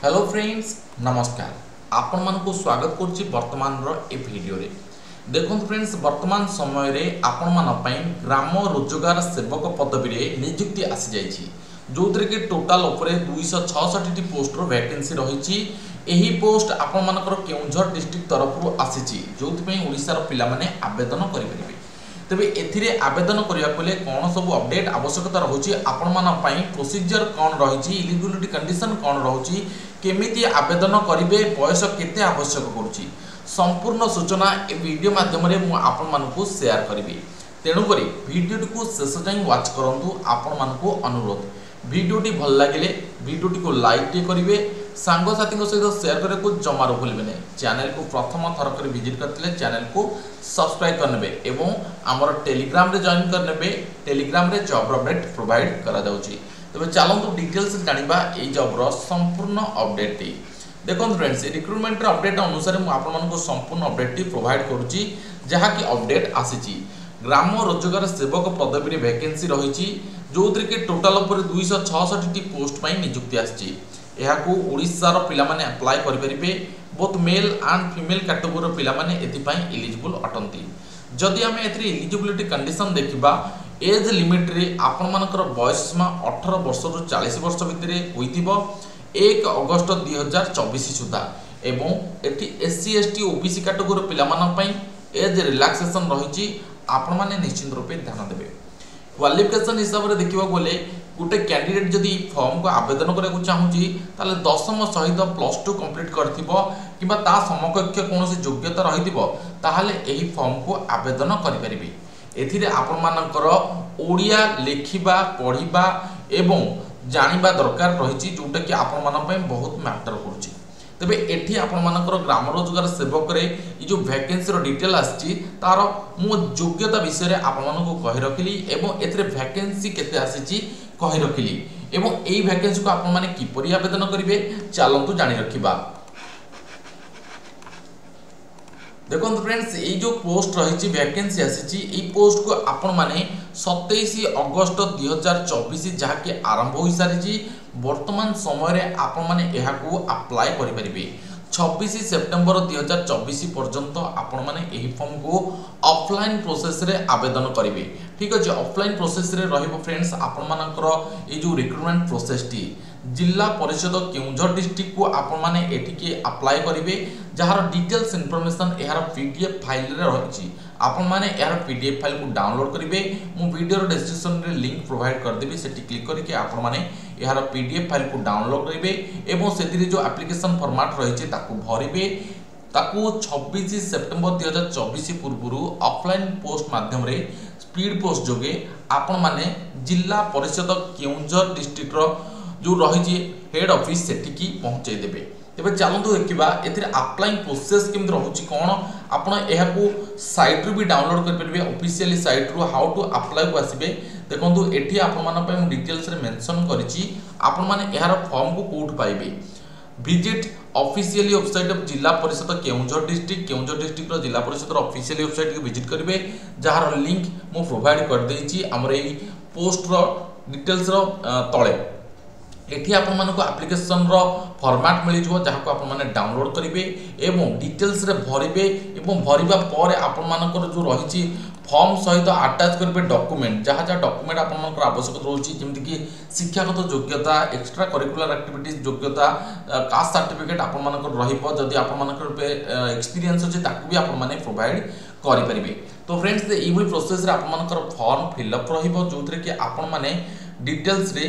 Hello friends नमस्कार आपण मानकु स्वागत करछि वर्तमान रो ए वीडियो रे। देखंतु फ्रेंड्स वर्तमान समय रे आपण मान पई ग्राम रोजगार सेवक पदवी रे नियुक्ति आसी जायछि जोतरे कि टोटल ऊपर 266 टी पोस्ट रो वैकेंसी रहिछि। एही पोस्ट आपण मानकर केउंझर डिस्ट्रिक्ट तरफ रो आसीछि जोथि पई ओडिसा रो पिला माने आवेदन करि परिबे। तबे एथिरे आवेदन करिया कोले कोन सब अपडेट आवश्यकता रहुछि आपण मान पई प्रोसीजर कोन रहिछि एलिजिबिलिटी कंडीशन कोन रहुछि केमिति आवेदन करिवे बयस केते आवश्यक करूछि संपूर्ण सूचना ए वीडियो माध्यम रे मु आपण मानकु शेयर करिवे। तेणु करी वीडियो को शेष जाई वाच करंतु आपण मानकु अनुरोध वीडियोटी भल लागिले वीडियोटी को लाइक टे करिवे सांग साथी सहित शेयर करे को जमारो भूलिबे नै। चैनल को प्रथम थर कर विजिट करथिले चैनल को सब्सक्राइब करनेबे एवं हमर टेलीग्राम रे जॉइन करनेबे। टेलीग्राम रे जॉब अपडेट प्रोवाइड करा जाउची। तबे चलंतु डिटेल्स जानिबा ए जॉब रो संपूर्ण अपडेट टी। देखो फ्रेंड्स रिक्रुटमेंट अपडेट अनुसार मु आपण मानको संपूर्ण अपडेट टी प्रोवाइड करूची जहा कि अपडेट आसीची। ग्राम रोजगार सेवक पदवी रे वैकेंसी रहिची जोथरे कि टोटल ऊपर 266 टी पोस्ट पई नियुक्ति आछी। एहाकू ओडिसा रो पिला माने अप्लाई करि परिबे। Both male and female category रो पिला माने एथि पई एलिजिबल अटंती। जदि हमें एथि एलिजिबिलिटी कंडीशन देखिबा एज लिमिट रे आपण मानकर बयस सीमा 18 वर्ष रु 40 वर्ष भितरे होइतिबो 1 अगस्त 2024 सुधा एवं एथि एससी एसटी ओबीसी कैटेगरी पिला मान पई एज रिलैक्सेशन रहिची। आपण माने निश्चित रूपे ध्यान देबे। क्वालिफिकेशन हिसाब रे देखिबा बोले गोटे कैंडिडेट जदि फॉर्म को आवेदन करने को चाहूँगी ताले 10वीं सहित +2 कंप्लीट करथिबो किबा ता समकक्ष कोनोसी योग्यता रहिथिबो ताहाले एही फॉर्म को आवेदन करि परिबे। एथिरे आपण मानकर ओडिया लेखिबा पढिबा एवं जानिबा दरकार रहिछि जोटा कि आपण मान पय बहुत मैटर करूछि। तबे एठी आपण मानकर ग्राम रोजगार सेवक रे ई जो वैकेंसी रो डिटेल आछि तार मु योग्यता विषय रे आपण मानको कहि रखिली एवं एथिरे वैकेंसी केते आसीछि कहि रखिली एवं एई वैकेंसी को आपण माने किपरि आवेदन करिवे चलंतु जानि रखिबा। देखो फ्रेंड्स ये जो पोस्ट रही वैकेंसी आसी पोस्ट को आपण माने 27 अगस्त 2024 जहाँकि आरंभ हो सारी वर्तमान समय रे आपण माने एहा को अप्लाई करि परिबे। 26 सेप्टेम्बर 2024 पर्यंत आपण माने एही फॉर्म को ऑफलाइन प्रोसेस रे आवेदन करिवे। ठीक अछि ऑफलाइन प्रोसेस रे रहिबो फ्रेंड्स आपण मानकर ए जो रिक्रुटमेंट प्रोसेस टी जिला परिषद केउंझर डिस्ट्रिक्ट को आपण माने एठी के अप्लाई करिवे जहार डिटेल्स इन्फॉर्मेशन एहार पीडीएफ फाइल रे रहिछि। आपण माने एहार पीडीएफ फाइल को डाउनलोड करिवे मु वीडियो रो डिस्क्रिप्शन रे लिंक प्रोवाइड कर देबी सेठी क्लिक करके आपण माने एहार पीडीएफ फाइल को डाउनलोड करिवे एवं सेथिरे जो एप्लीकेशन फॉर्मेट रहिछि ताकू भरिवे ताकू 26 सेप्टेम्बर 2024 पूर्वरु ऑफलाइन पोस्ट माध्यम रे स्पीड पोस्ट जोगे आपण माने जिला परिषद केउंझर डिस्ट्रिक्ट रो जो रही हेड ऑफिस सेठी की पहुंचाई देबे। तबे चलंतु देखिबा एथिरे अप्लाइंग प्रोसेस केमि रहउची कोन आपण एहाकू साइट रू भी डाउनलोड कर परबे ऑफिशियली साइट रू हाउ टू अप्लाई को आसीबे। देखंतु एठी आपण मान पे डिटेल्स रे मेंशन करिछि आपण माने एहार फॉर्म को कोड पाइबे। Visit officially website of Zila Parishad Keonjhar district रो जिला परिषद रो ऑफिशियली वेबसाइट को विजिट करिवे जहार लिंक मु प्रोवाइड कर देछि हमर एई पोस्ट रो डिटेल्स रो तळे। एठी आपण मानको एप्लीकेशन रो फॉर्मेट मिलि जो जहा को आपण माने डाउनलोड करिवे एवं डिटेल्स रे भरिवे एवं भरिबा परे आपण मानकर जो रहिछि फॉर्म सहित अटैच करिवे डॉक्यूमेंट जहा डॉक्यूमेंट आपण मानकर आवश्यक रहउछि जेमति कि शिक्षागत योग्यता एक्स्ट्रा करिकुलर एक्टिविटीज योग्यता कास्ट सर्टिफिकेट आपण मानकर रहिबो जदि आपण मानकर पे एक्सपीरियंस अछि ताकू भी आपण माने प्रोवाइड करि परिबे। तो फ्रेंड्स एई भली प्रोसेस रे आपण मानकर फॉर्म फिल अप रहिबो जोथरे कि आपण माने डिटेल्स रे